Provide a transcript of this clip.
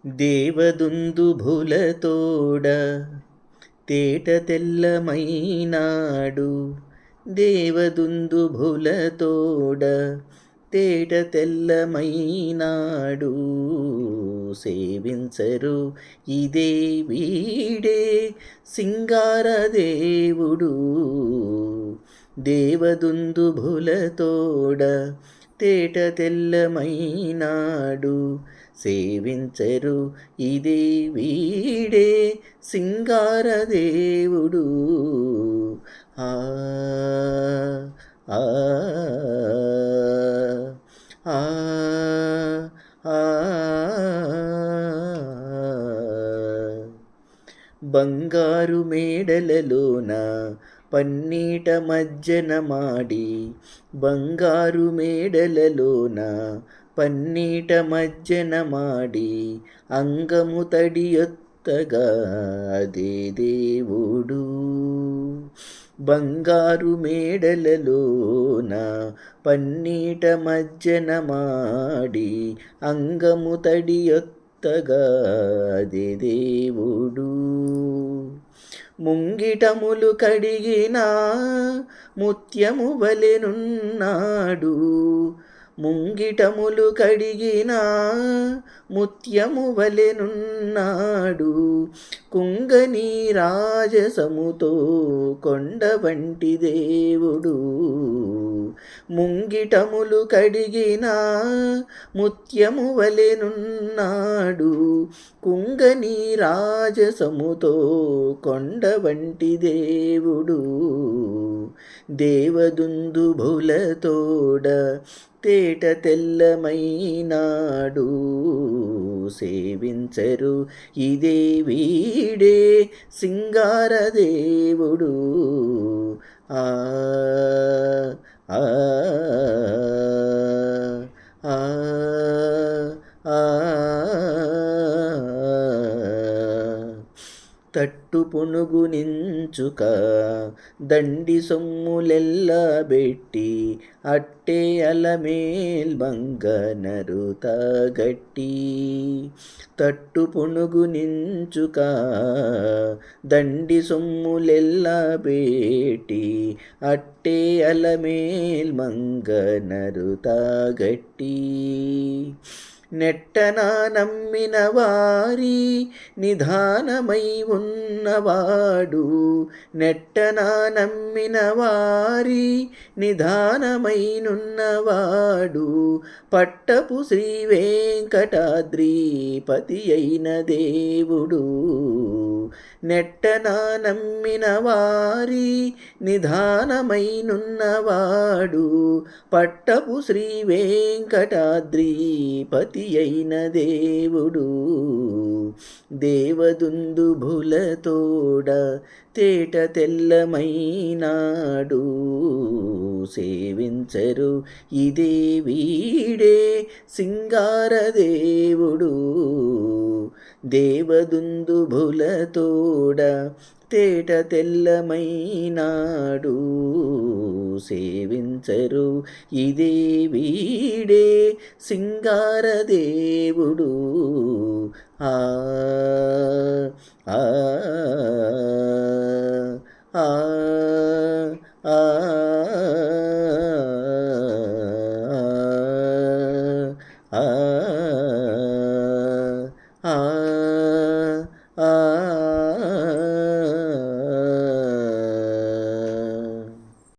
దేవదుందుభులతోడ తేట తెల్లమైనాడు. దేవదుందుభులతోడ తేట తెల్లమైనాడు. సేవించరు ఇదే వీడే సింగారదేవుడు. దేవదుందుభులతోడ తేట తెల్లమైనాడు. సేవించరు ఇదే వీడే సింగారదేవుడు. ఆ ఆ ఆ ఆ బంగారు మేడలలోన పన్నీట మజ్జన మాడి, బంగారు మేడలలోన పన్నీట మజ్జన మాడి, అంగము తడియొత్తగా అదే దేవుడు. బంగారు మేడలలోన పన్నీట మజ్జన మాడి, అంగము తడియొత్తగా అదే దేవుడు. ముంగిటములు కడిగిన ముత్యము వలెనున్నాడు. ముంగిటములు కడిగిన ముత్యము వలెనున్నాడు. కుంగని రాజసముతో కొండ వంటి దేవుడు. ముంగిటములు కడిగిన ముత్యము వలెనున్నాడు. కుంగని రాజసముతో కొండ వంటి దేవుడు. దేవదుందుభులతోడ తేట తెల్లమైనాడు. సేవించరు ఇదే వీడే సింగారదేవుడు. ఆ ఆ ఆ ఆ తట్టు పునుగు నించుక దండి సొమ్ములెల్లా బెట్టి, అట్టే అలమేల్ మంగ నరుత గట్టి. తట్టు పునుగు నించుక దండి సొమ్ములెల్లా బెట్టి, అట్టే అలమేల్ మంగ నరుత గట్టి. నెట్టనా నమ్మిన వారి నిధానమై ఉన్నవాడు. నెట్టనా నమ్మిన వారి నిధానమైనున్నవాడు. పట్టపు శ్రీ వెంకటాద్రిపతి అయిన దేవుడు. నెట్టనా నమ్మిన వారి నిధానమైనున్నవాడు. పట్టపు శ్రీ వెంకటాద్రిపతి అయిన దేవుడు. దేవదుందుభులతోడ తేట తెల్లమైనాడు. సేవించరు ఇదే వీడే సింగారదేవుడు. దేవదుందుభులతోడ తేట తెల్లమైనాడు. సేవించరు ఇదే వీడే సింగారదేవుడు. ఆ ఆ ఆ ఆ ఆ